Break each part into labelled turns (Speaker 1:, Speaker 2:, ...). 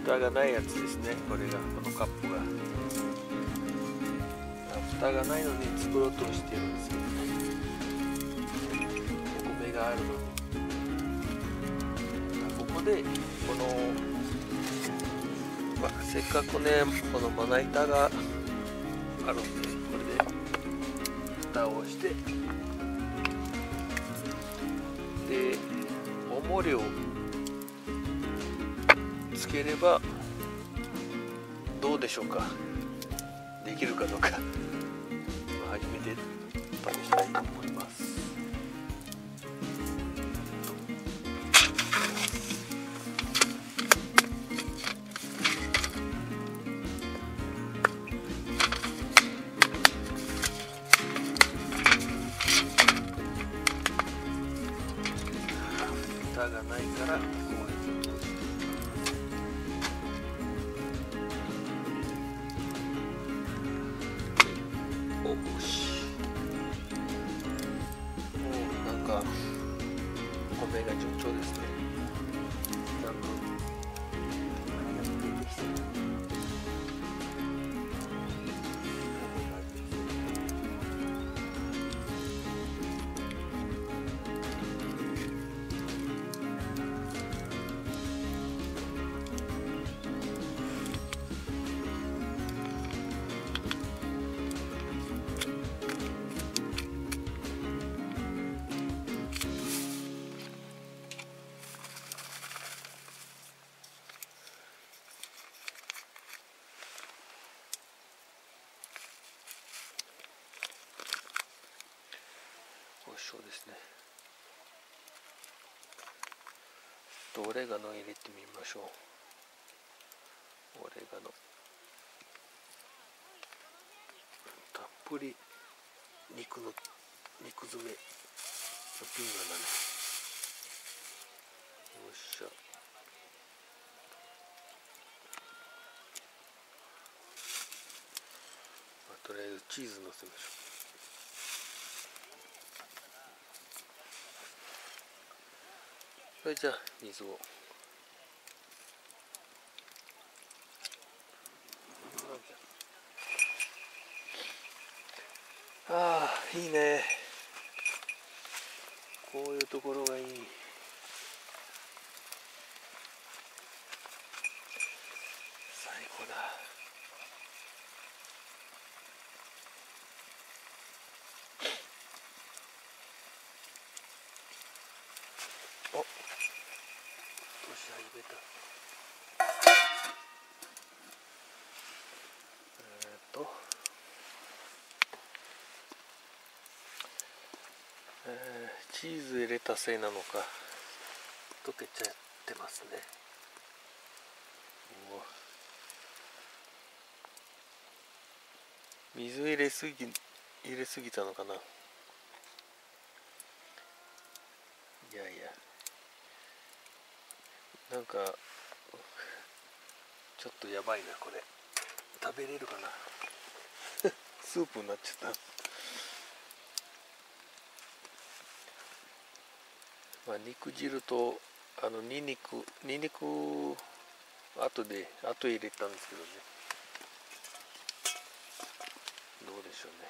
Speaker 1: 蓋がないやつですね。これが、このカップが蓋がないのに作ろうとしてるんですけどね。お米があるのに、ここでこの、せっかくねこのまな板があるんで、これで蓋をして、で重りをつければどうでしょうか。できるかどうか、初めて試したいと思います。蓋がないからこうやって米が順調ですね。なんかやってできてる。そうですね。オレガノ入れてみましょう。オレガノたっぷり肉詰めのピーマンだね。よっしゃ。とりあえずチーズのせましょう。それじゃあ水を。ああ、いいね。こういうところがいい。最高だ。お、年始めた。チーズ入れたせいなのか溶けちゃってますね。水入れすぎたのかな。いやいや、なんかちょっとやばいなこれ。食べれるかなスープになっちゃった。肉汁とニンニク後入れたんですけどね。どうでしょうね。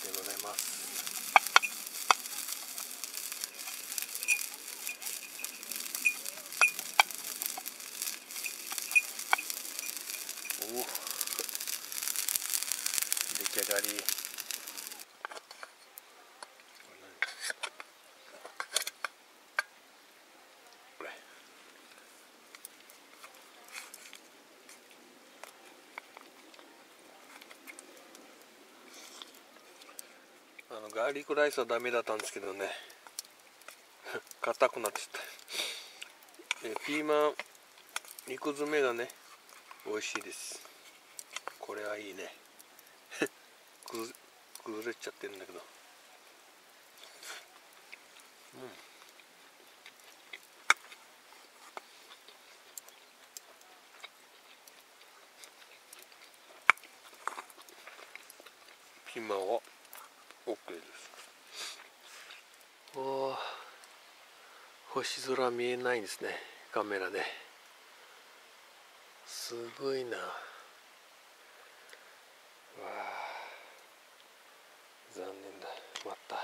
Speaker 1: でございます。おお、出来上がり。これガーリックライスはダメだったんですけどね硬くなってきた。ピーマン肉詰めがね美味しいです。これはいいね崩れちゃってるんだけど、ピーマンは OK です。おお、星空見えないんですね、カメラで。すごいな。わあ、残念だ。またい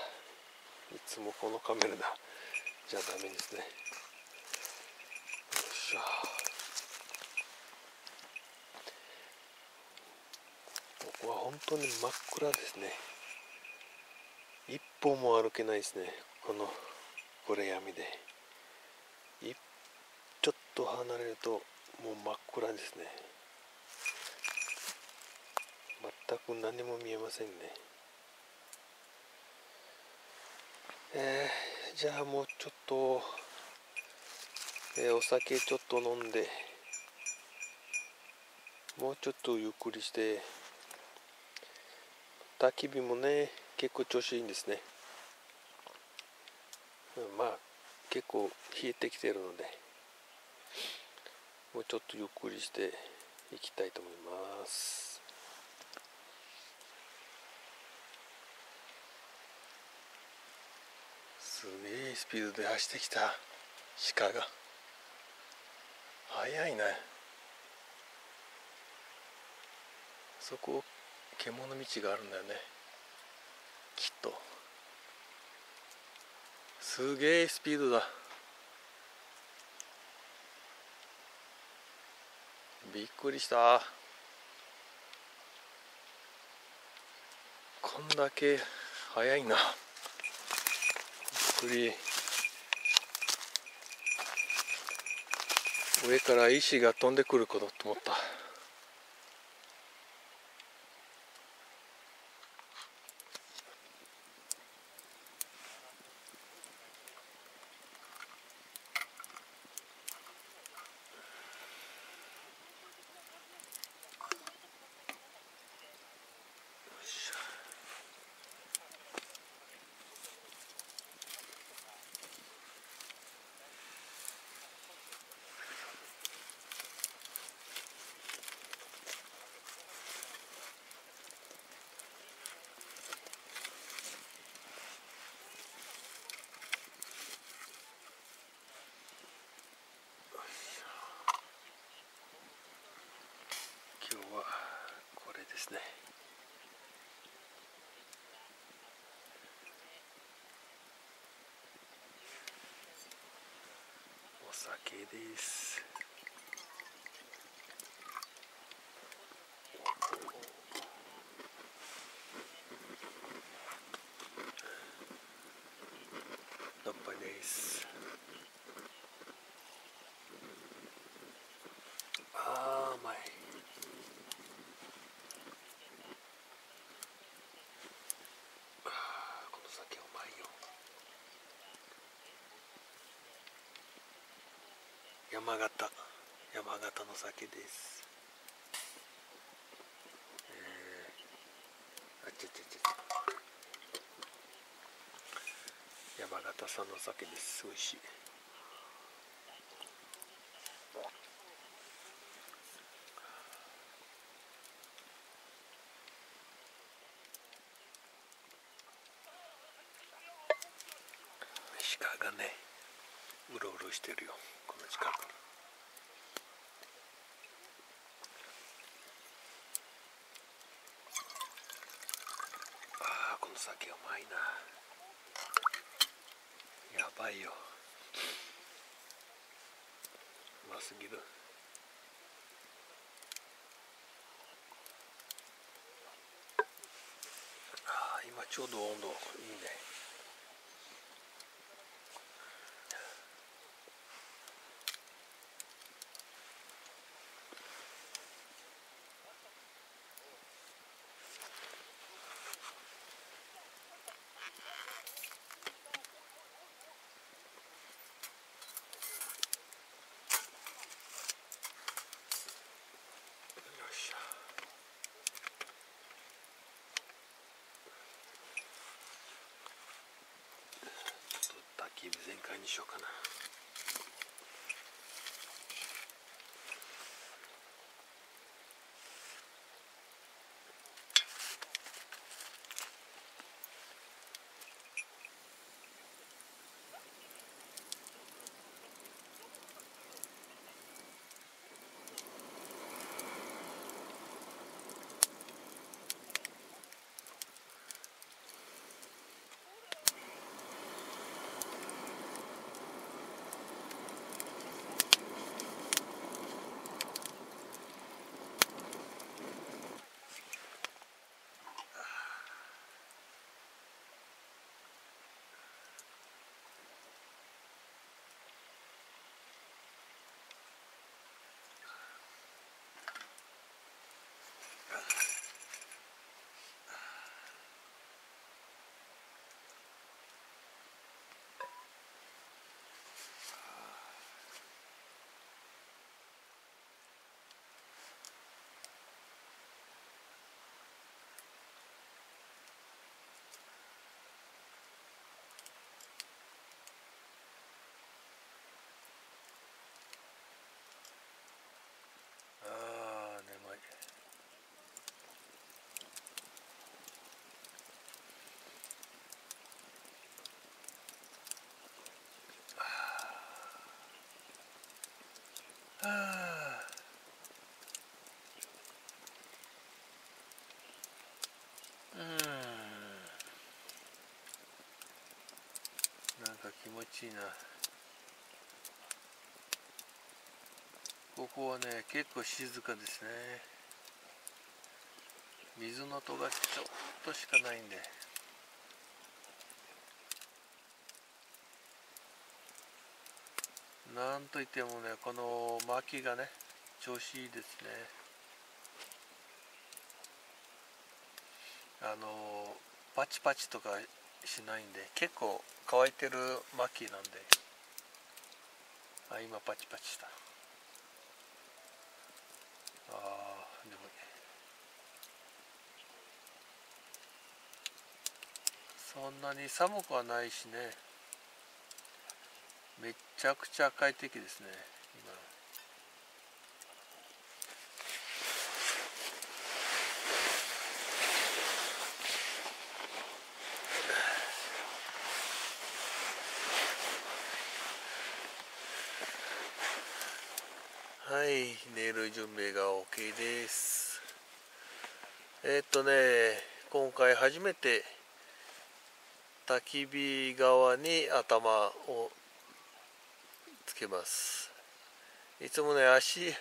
Speaker 1: つもこのカメラだじゃダメですね。よいしょ。ここは本当に真っ暗ですね。一歩も歩けないですね、これ闇で。ちょっと離れるともう真っ暗ですね。全く何も見えませんね。じゃあもうちょっと、お酒ちょっと飲んで、もうちょっとゆっくりして、焚き火もね結構調子いいんですね。まあ結構冷えてきてるので、もうちょっとゆっくりしていきたいと思います。すげえスピードで走ってきた鹿が。速いね。そこ獣道があるんだよね、きっと。すげえスピードだ。びっくりした。こんだけ速いな。びっくり。上から石が飛んでくることと思った。今日はこれですね。お酒です。乾杯です。あー、うまい。この酒うまいよ。山形の酒です。あちゃちゃちゃ。山形産の酒です。美味しい。鹿がねうろうろしてるよ、この近くに。この酒うまいな。やばいよ、うますぎる。今ちょうど温度いいね。焚き火全開にしようかな。眠い。なんか気持ちいいな。ここはね、結構静かですね。水の音がちょっとしかないんで。なんといってもね、この薪がね、調子いいですね。パチパチとかしないんで、結構乾いてる薪なんで。今パチパチした。眠い。そんなに寒くはないしね。めちゃくちゃ快適ですね、今。はい、寝る準備が OK です。今回初めて焚き火側に頭をつけます。いつもね、足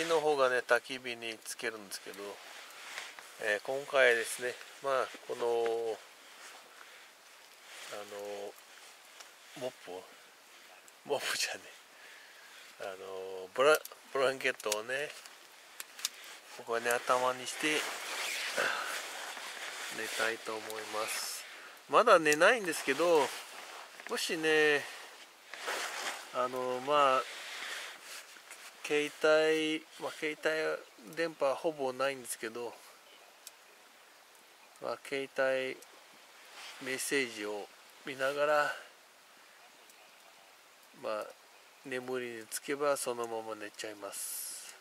Speaker 1: の方がね、焚き火につけるんですけど、今回ですね、このモップじゃねブランケットをね、ここね、頭にして寝たいと思います。まだ寝ないんですけど、もしね、携帯電波ほぼないんですけど、携帯メッセージを見ながら、眠りにつけばそのまま寝ちゃいます。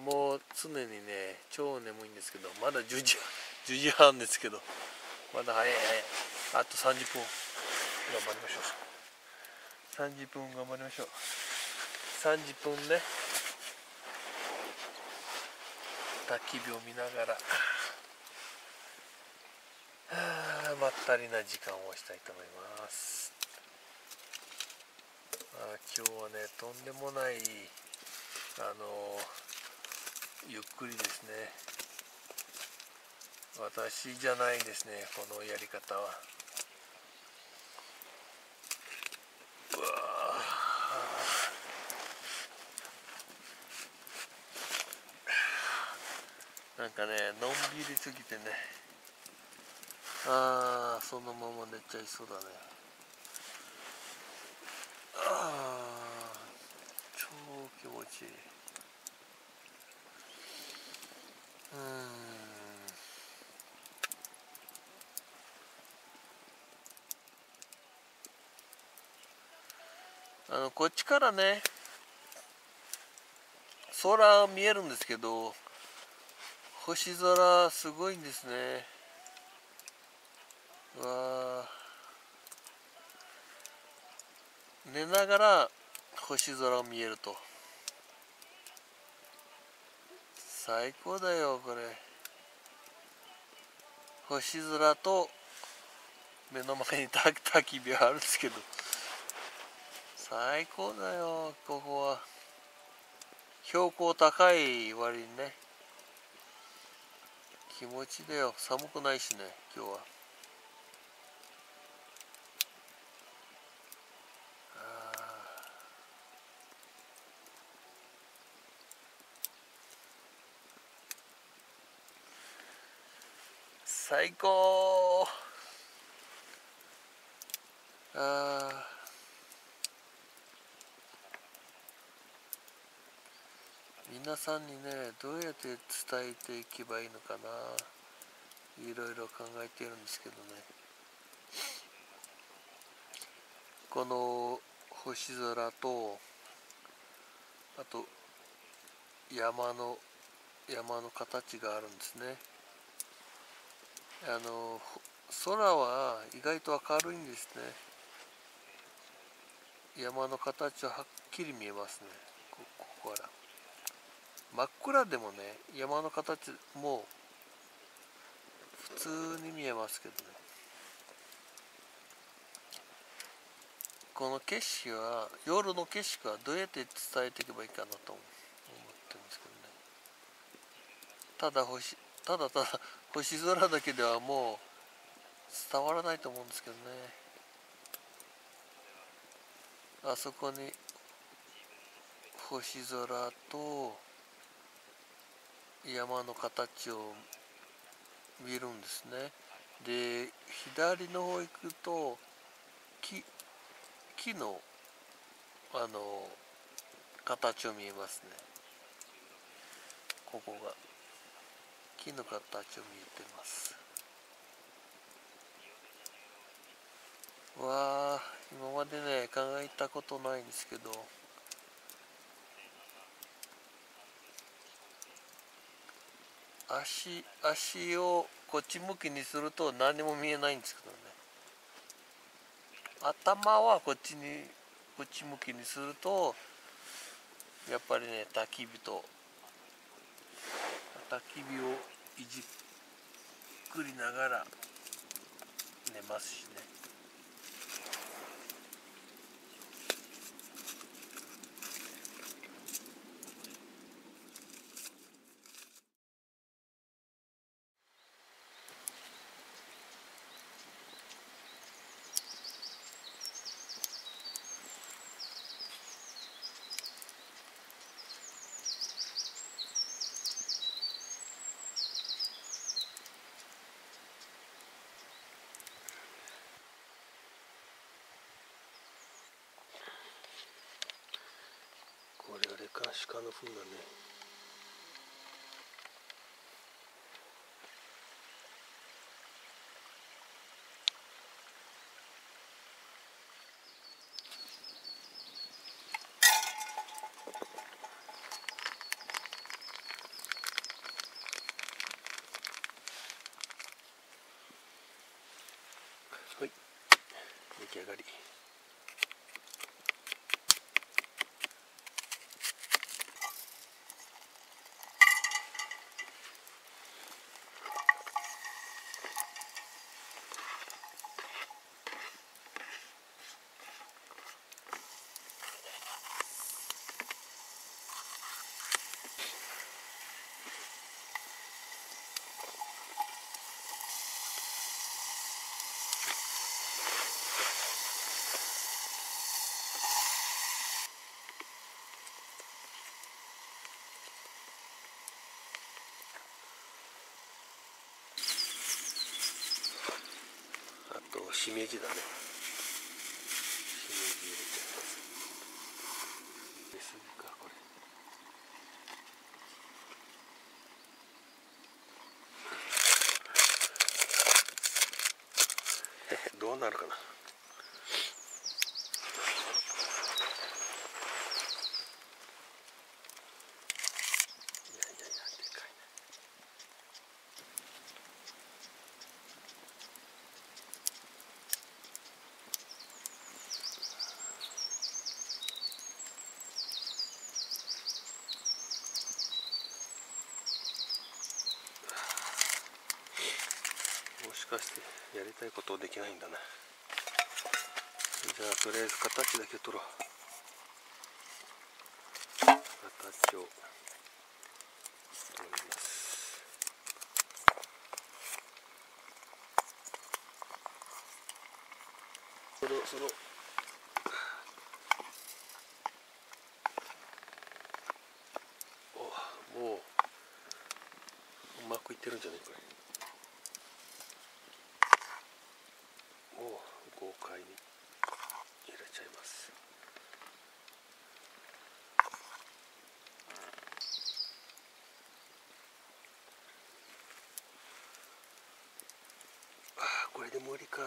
Speaker 1: もう常にね、超眠いんですけど、まだ10時半ですけど、まだ早い。あと30分頑張りましょう。30分頑張りましょう。30分ね、焚き火を見ながらまったりな時間をしたいと思います。今日はね、とんでもないゆっくりですね。私じゃないですね、このやり方は。うわー、なんかね、のんびりすぎてね、そのまま寝ちゃいそうだね。超気持ちいい。こっちからね、空見えるんですけど、星空すごいんですね。うわー、寝ながら星空を見えると最高だよこれ。星空と目の前に焚き火はあるんですけど、最高だよ。ここは標高高い割にね、気持ちいいだよ。寒くないしね、今日は。最高。皆さんにね、どうやって伝えていけばいいのかな、いろいろ考えているんですけどね。この星空と、あと山の形があるんですね。空は意外と明るいんですね。山の形ははっきり見えますね。ここから真っ暗でもね、山の形も普通に見えますけどね。この景色は、夜の景色はどうやって伝えていけばいいかなと思ってるんですけどね。ただ星空だけではもう伝わらないと思うんですけどね。あそこに星空と山の形を見るんですね。で、左の方行くと木の形を見えますね。ここが木の形を見えてます。わあ、今までね考えたことないんですけど、足をこっち向きにすると何も見えないんですけどね。頭はこっち向きにするとやっぱりね、焚き火をいじっくりながら寝ますしね。これあれか、鹿の糞だね。はい、出来上がり。しめじだね。しめじ入れちゃいます。入れすぎかこれ。どうなるかな。もしかしてやりたいことできないんだな。じゃあとりあえず形だけ取ろう。形を取ります。そろそろもううまくいってるんじゃないこれ。豪快に入れちゃいます。これで無理か。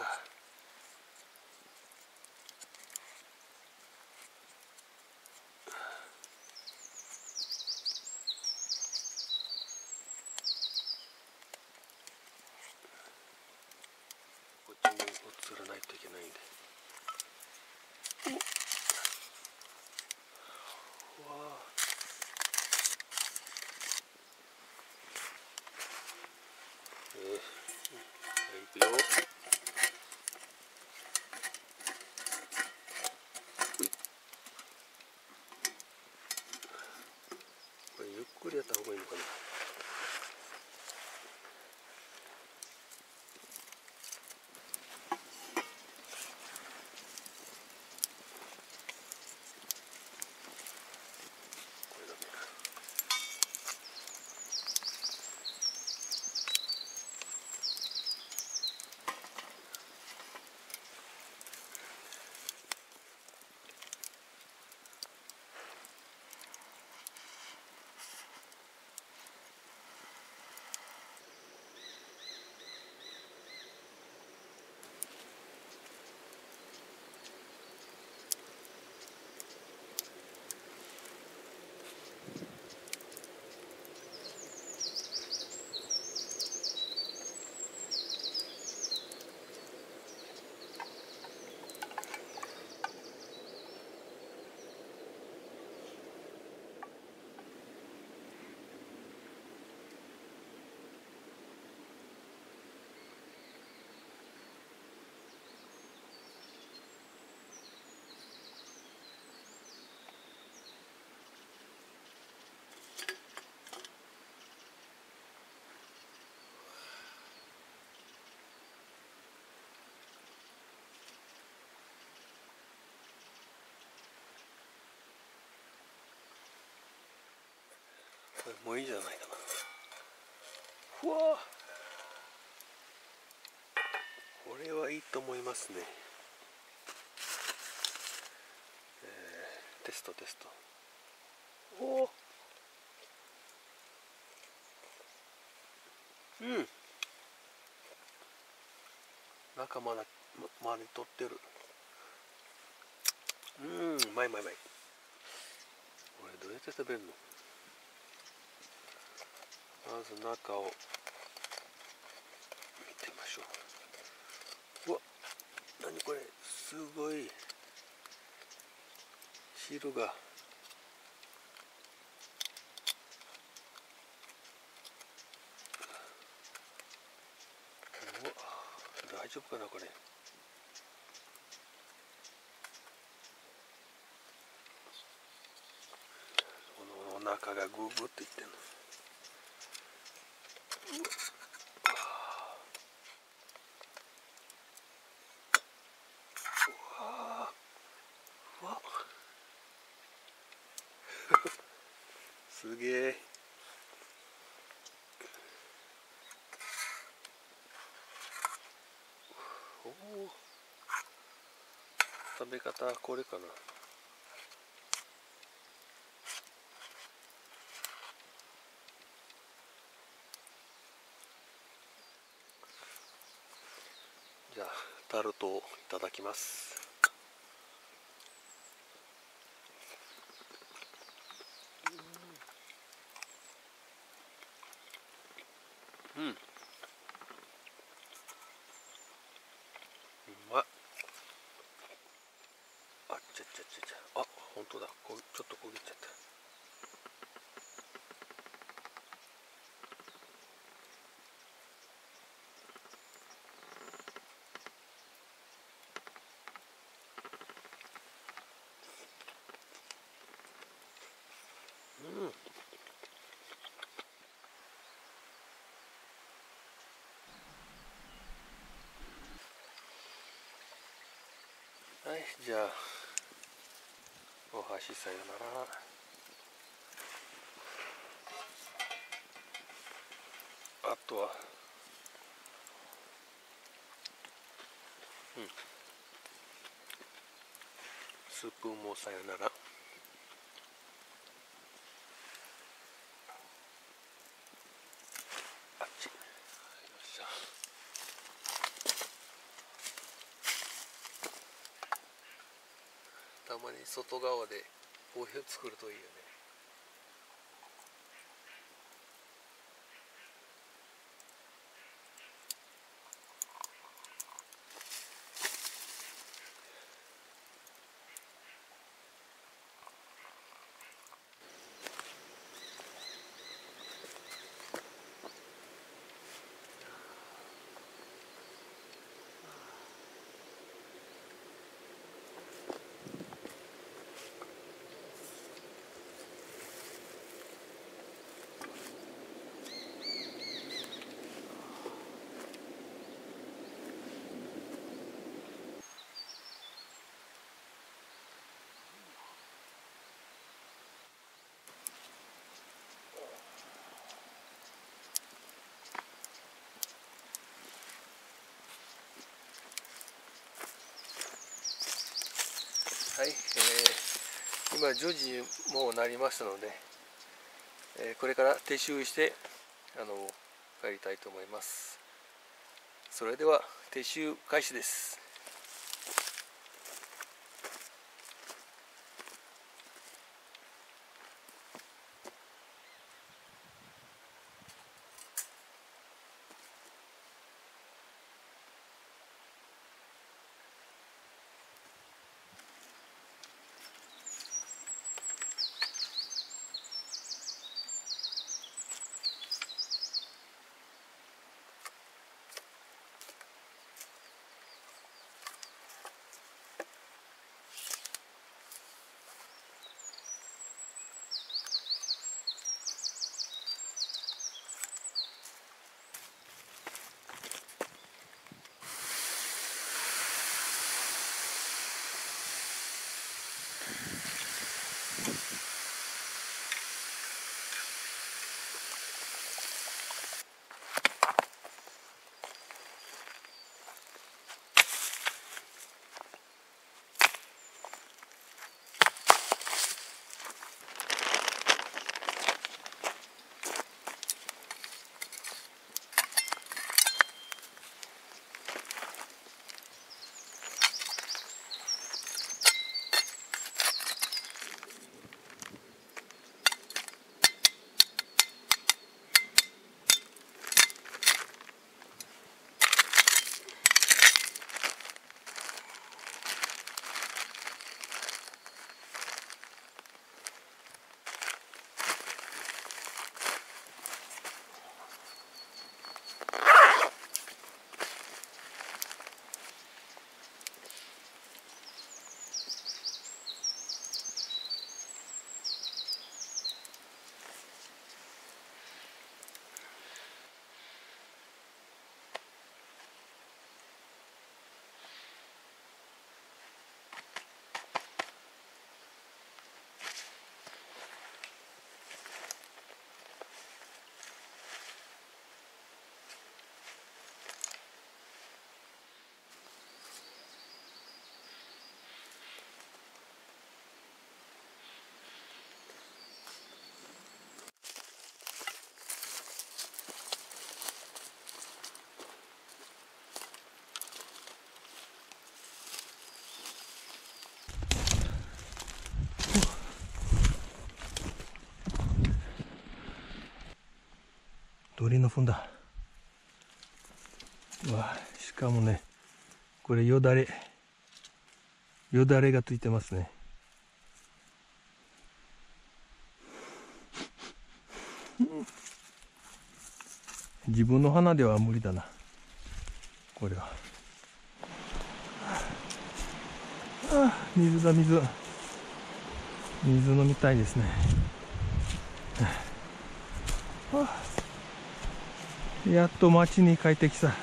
Speaker 1: こっちに移らないといけないんで。うわあ。いくよ。これゆっくりやった方がいいのかな。これだけか。これもういいじゃないかな。うわあ、これはいいと思いますね。テスト。おお、中まで取ってる。うまい。これどうやって食べるの。まず中を見てみましょう。うわ、何これ、すごい汁が。うわ、大丈夫かなこれ。このお腹がググッといってんの。うわすげえ。おお。べ方はこれかな。じゃあタルトをいただきます。うん、うまっ。あっちゃっちゃっちゃっちゃ、あ、本当だ、ちょっと焦げちゃった。うん、はい、じゃあお箸さよなら。あとは、うん、スプーンもさよなら。あっち、よっしゃ。たまに外側でこういう作るといいよね。はい、今10時もうなりましたので、これから撤収して帰りたいと思います。それでは撤収開始です。鳥の糞だ。うわ、しかもね、これよだれがついてますね。自分の花では無理だな、これは。水だ、水飲みたいですね。やっと町に帰ってきた。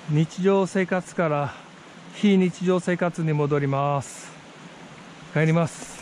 Speaker 1: 日常生活から非日常生活に戻ります。帰ります。